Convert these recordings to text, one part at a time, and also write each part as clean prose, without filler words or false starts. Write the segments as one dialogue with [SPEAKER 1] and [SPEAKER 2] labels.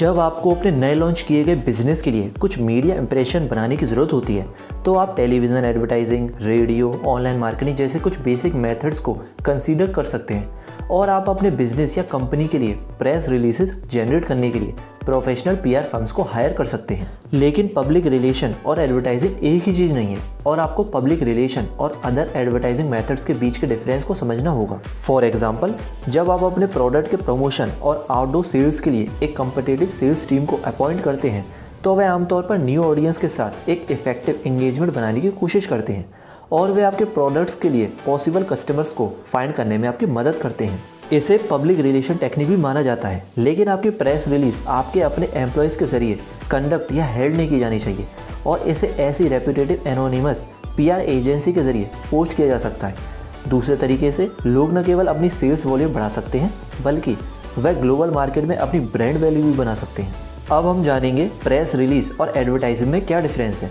[SPEAKER 1] जब आपको अपने नए लॉन्च किए गए बिजनेस के लिए कुछ मीडिया इंप्रेशन बनाने की ज़रूरत होती है तो आप television advertising, radio, online marketing जैसे कुछ बेसिक मेथड्स को कंसीडर कर सकते हैं और आप अपने बिजनेस या कंपनी के लिए प्रेस रिलीजेस जनरेट करने के लिए प्रोफेशनल पीआर फर्म्स को हायर कर सकते हैं। लेकिन पब्लिक रिलेशन और एडवर्टाइजिंग एक ही चीज़ नहीं है और आपको पब्लिक रिलेशन और अदर एडवर्टाइजिंग मेथड्स के बीच के डिफरेंस को समझना होगा। फॉर एग्जांपल, जब आप अपने प्रोडक्ट के प्रमोशन और आउटडोर सेल्स के लिए एक कॉम्पिटिटिव सेल्स टीम को अपॉइंट करते हैं तो वे आमतौर पर न्यू ऑडियंस के साथ एक इफेक्टिव एंगेजमेंट बनाने की कोशिश करते हैं और वे आपके प्रोडक्ट्स के लिए पॉसिबल कस्टमर्स को फाइंड करने में आपकी मदद करते हैं। इसे पब्लिक रिलेशन टेक्निक भी माना जाता है। लेकिन आपकी प्रेस रिलीज आपके अपने एम्प्लॉयज़ के जरिए कंडक्ट या हेल्ड नहीं की जानी चाहिए और इसे ऐसी रेप्यूटेटिव एनोनिमस पीआर एजेंसी के जरिए पोस्ट किया जा सकता है। दूसरे तरीके से लोग न केवल अपनी सेल्स वॉल्यूम बढ़ा सकते हैं बल्कि वह ग्लोबल मार्केट में अपनी ब्रांड वैल्यू भी बना सकते हैं। अब हम जानेंगे प्रेस रिलीज और एडवर्टाइजिंग में क्या डिफरेंस है।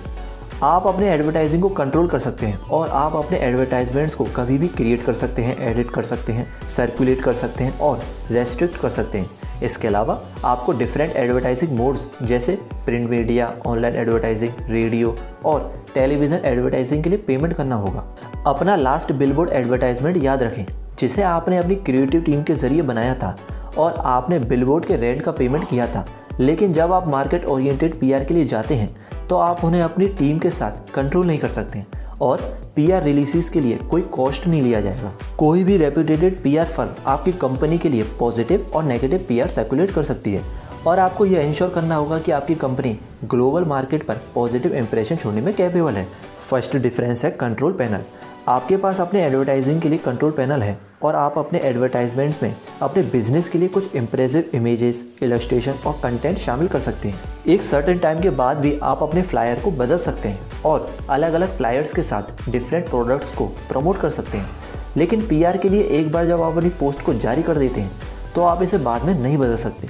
[SPEAKER 1] आप अपने एडवर्टाइजिंग को कंट्रोल कर सकते हैं और आप अपने एडवर्टाइजमेंट्स को कभी भी क्रिएट कर सकते हैं, एडिट कर सकते हैं, सर्कुलेट कर सकते हैं और रेस्ट्रिक्ट कर सकते हैं। इसके अलावा आपको डिफरेंट एडवर्टाइजिंग मोड्स जैसे print media, online advertising, radio और टेलीविज़न एडवर्टाइजिंग के लिए पेमेंट करना होगा। अपना लास्ट बिलबोर्ड एडवर्टाइजमेंट याद रखें जिसे आपने अपनी क्रिएटिव टीम के जरिए बनाया था और आपने बिलबोर्ड के रेंट का पेमेंट किया था। लेकिन जब आप मार्केट ओरिएंटेड पीआर के लिए जाते हैं तो आप उन्हें अपनी टीम के साथ कंट्रोल नहीं कर सकते और पीआर रिलीजेस के लिए कोई कॉस्ट नहीं लिया जाएगा। कोई भी रेप्यूटेड पीआर फर्म आपकी कंपनी के लिए पॉजिटिव और नेगेटिव पीआर सर्कुलेट कर सकती है और आपको यह इंश्योर करना होगा कि आपकी कंपनी ग्लोबल मार्केट पर पॉजिटिव इंप्रेशन छोड़ने में कैपेबल है। फर्स्ट डिफरेंस है कंट्रोल पैनल। आपके पास अपने एडवर्टाइजिंग के लिए कंट्रोल पैनल है और आप अपने एडवर्टाइजमेंट्स में अपने बिजनेस के लिए कुछ इंप्रेसिव इमेजेस, इलस्ट्रेशन और कंटेंट शामिल कर सकते हैं। एक सर्टेन टाइम के बाद भी आप अपने फ्लायर को बदल सकते हैं और अलग अलग फ्लायर्स के साथ डिफरेंट प्रोडक्ट्स को प्रमोट कर सकते हैं। लेकिन पीआर के लिए एक बार जब आप अपनी पोस्ट को जारी कर देते हैं तो आप इसे बाद में नहीं बदल सकते।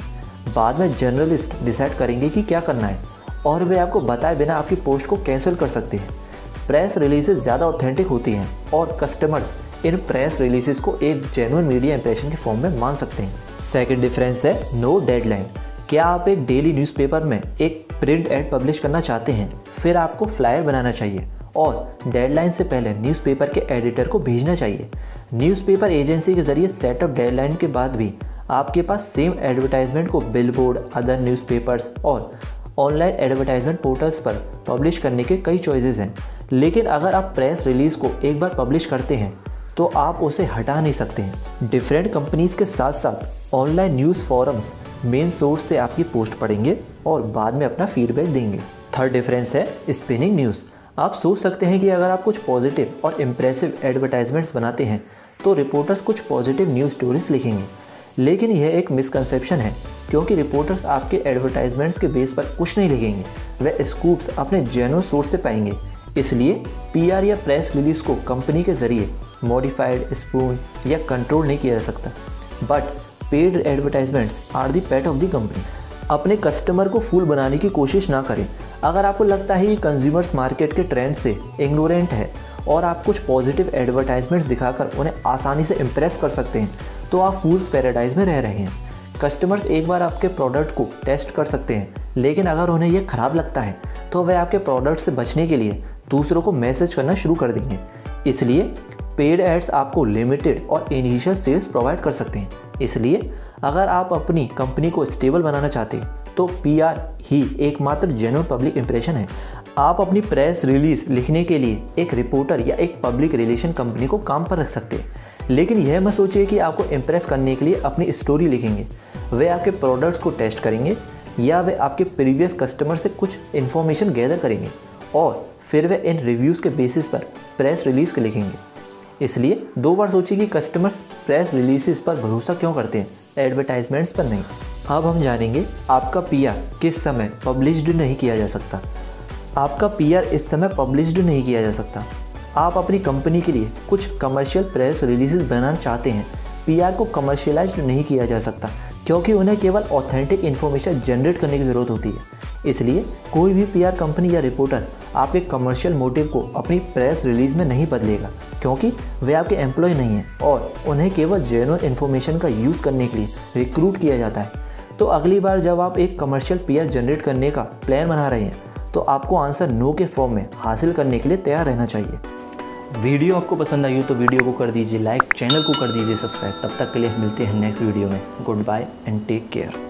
[SPEAKER 1] बाद में जर्नलिस्ट डिसाइड करेंगे कि क्या करना है और वे आपको बताए बिना आपकी पोस्ट को कैंसिल कर सकते हैं। प्रेस रिलीजेस ज़्यादा ऑथेंटिक होती हैं और कस्टमर्स इन प्रेस रिलीजेस को एक जेन्युइन मीडिया इंप्रेशन के फॉर्म में मान सकते हैं। सेकंड डिफरेंस है नो डेडलाइन। क्या आप एक डेली न्यूज़पेपर में एक प्रिंट एड पब्लिश करना चाहते हैं, फिर आपको फ्लायर बनाना चाहिए और डेडलाइन से पहले न्यूज़पेपर के एडिटर को भेजना चाहिए। न्यूज़पेपर एजेंसी के जरिए सेटअप डेडलाइन के बाद भी आपके पास सेम एडवर्टाइजमेंट को बिलबोर्ड, अदर न्यूज़पेपर्स और ऑनलाइन एडवर्टाइजमेंट पोर्टल्स पर पब्लिश करने के कई चॉइसेस हैं। लेकिन अगर आप प्रेस रिलीज़ को एक बार पब्लिश करते हैं तो आप उसे हटा नहीं सकते हैं। डिफरेंट कंपनीज़ के साथ साथ online news forums main source से आपकी पोस्ट पढ़ेंगे और बाद में अपना फीडबैक देंगे। थर्ड डिफरेंस है स्पिनिंग न्यूज़। आप सोच सकते हैं कि अगर आप कुछ पॉजिटिव और इम्प्रेसिव एडवर्टाइजमेंट्स बनाते हैं तो रिपोर्टर्स कुछ पॉजिटिव न्यूज़ स्टोरीज लिखेंगे। लेकिन यह एक मिसकंसेप्शन है क्योंकि रिपोर्टर्स आपके एडवर्टाइजमेंट्स के बेस पर कुछ नहीं लिखेंगे, वे स्कूप्स अपने जेन्युइन सोर्स से पाएंगे। इसलिए पीआर या प्रेस रिलीज को कंपनी के जरिए मॉडिफाइड, स्पून या कंट्रोल नहीं किया जा सकता। But paid advertisements are the part of the company. अपने कस्टमर को फूल बनाने की कोशिश ना करें। अगर आपको लगता है कि कंज्यूमर्स मार्केट के ट्रेंड से इग्नोरेंट है और आप कुछ पॉजिटिव एडवर्टाइजमेंट्स दिखाकर उन्हें आसानी से इम्प्रेस कर सकते हैं तो आप फूल्स पैराडाइज में रह रहे हैं। कस्टमर्स एक बार आपके प्रोडक्ट को टेस्ट कर सकते हैं, लेकिन अगर उन्हें यह ख़राब लगता है तो वे आपके प्रोडक्ट से बचने के लिए दूसरों को मैसेज करना शुरू कर देंगे। इसलिए पेड एड्स आपको लिमिटेड और इनिशियल सेल्स प्रोवाइड कर सकते हैं। इसलिए अगर आप अपनी कंपनी को स्टेबल बनाना चाहते हैं तो पीआर ही एकमात्र जेन्युइन पब्लिक इंप्रेशन है। आप अपनी प्रेस रिलीज लिखने के लिए एक रिपोर्टर या एक पब्लिक रिलेशन कंपनी को काम पर रख सकते हैं, लेकिन यह मत सोचिए कि आपको इम्प्रेस करने के लिए अपनी स्टोरी लिखेंगे। वे आपके प्रोडक्ट्स को टेस्ट करेंगे या वे आपके प्रीवियस कस्टमर से कुछ इन्फॉर्मेशन गैदर करेंगे और फिर वे इन रिव्यूज़ के बेसिस पर प्रेस रिलीज़ के लिखेंगे। इसलिए दो बार सोचिए कि कस्टमर्स प्रेस रिलीजेस पर भरोसा क्यों करते हैं, एडवर्टाइजमेंट्स पर नहीं। अब हम जानेंगे आपका पीआर किस समय पब्लिश्ड नहीं किया जा सकता। आपका पीआर इस समय पब्लिश्ड नहीं किया जा सकता। आप अपनी कंपनी के लिए कुछ कमर्शियल प्रेस रिलीजेस बनाना चाहते हैं, पीआर को कमर्शियलाइज्ड नहीं किया जा सकता क्योंकि उन्हें केवल ऑथेंटिक इन्फॉर्मेशन जनरेट करने की ज़रूरत होती है। इसलिए कोई भी पीआर कंपनी या रिपोर्टर आपके कमर्शियल मोटिव को अपनी प्रेस रिलीज में नहीं बदलेगा क्योंकि वे आपके एम्प्लॉय नहीं हैं और उन्हें केवल जेन्युइन इन्फॉर्मेशन का यूज़ करने के लिए रिक्रूट किया जाता है। तो अगली बार जब आप एक कमर्शियल पीआर जनरेट करने का प्लान बना रहे हैं तो आपको आंसर नो के फॉर्म में हासिल करने के लिए तैयार रहना चाहिए। वीडियो आपको पसंद आई हो तो वीडियो को कर दीजिए लाइक, चैनल को कर दीजिए सब्सक्राइब। तब तक के लिए मिलते हैं नेक्स्ट वीडियो में। Good bye and take care.